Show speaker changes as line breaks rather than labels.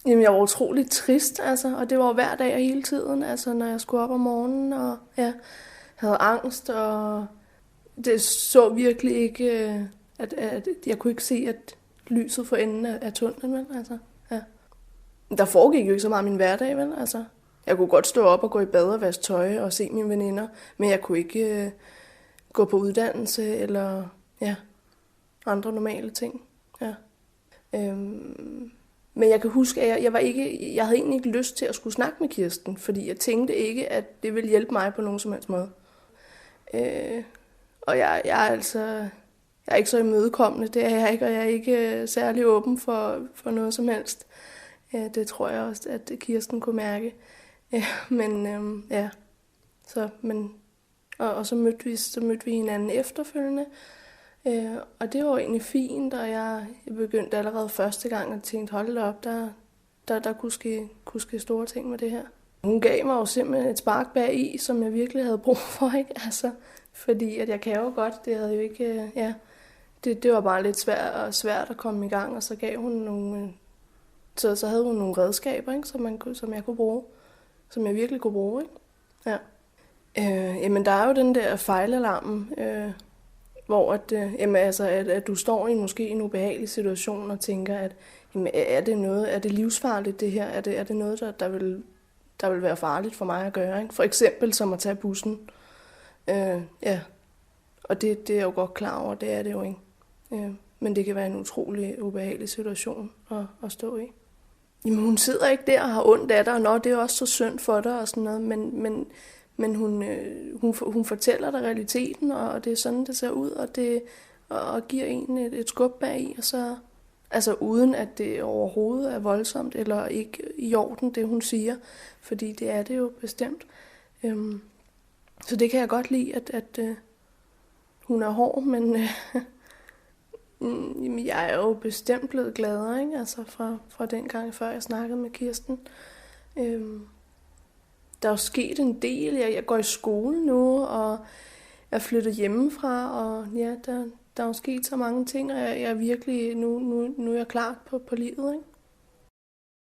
Jamen, jeg var utroligt trist, altså, og det var hver dag og hele tiden, altså, når jeg skulle op om morgenen, og ja, havde angst, og det så virkelig ikke, at jeg kunne ikke se, at lyset for enden af tunnelen, vel, altså, ja. Der foregik jo ikke så meget min hverdag, vel, altså. Jeg kunne godt stå op og gå i bad og vaske tøj og se mine veninder, men jeg kunne ikke gå på uddannelse eller, ja, andre normale ting, ja. Men jeg kan huske, at jeg havde egentlig ikke lyst til at skulle snakke med Kirsten, fordi jeg tænkte ikke, at det ville hjælpe mig på nogen som helst måde. Og jeg er altså, jeg er ikke så imødekommende, det er jeg ikke, og jeg er ikke særlig åben for noget som helst. Det tror jeg også, at Kirsten kunne mærke. Men ja, og så mødte vi hinanden efterfølgende. Og det var egentlig fint, og jeg begyndte allerede første gang at tænke, hold da op, der kunne ske store ting med det her. Hun gav mig jo simpelthen et spark bag i, som jeg virkelig havde brug for, ikke? Altså, fordi at jeg kan jo godt, det havde jo ikke, ja, det var bare lidt svært at komme i gang, og så gav hun nogle, så havde hun nogle redskaber, ikke? Som jeg kunne bruge, som jeg virkelig kunne bruge, ikke? Ja. Jamen, der er jo den der fejlalarmen, hvor at du står i måske en ubehagelig situation og tænker, at jamen, er det livsfarligt det her? Er det noget, der vil være farligt for mig at gøre? Ikke? For eksempel som at tage bussen. Ja, og det er jeg jo godt klar over, det er det jo ikke. Men det kan være en utrolig ubehagelig situation at stå i. Jamen, hun sidder ikke der og har ondt af dig, og nå, det er også så synd for dig og sådan noget, men hun fortæller dig realiteten, og det er sådan, det ser ud, og giver en et skub bag, og så, altså uden at det overhovedet er voldsomt, eller ikke i orden, det hun siger, fordi det er det jo bestemt. Så det kan jeg godt lide, at hun er hård, men jeg er jo bestemt blevet gladere, ikke? Altså fra den gang, før jeg snakkede med Kirsten. Der er jo sket en del. Jeg går i skole nu, og jeg er flyttet hjemmefra, og ja, der er jo sket så mange ting, og jeg er virkelig, nu er jeg klar på livet, ikke?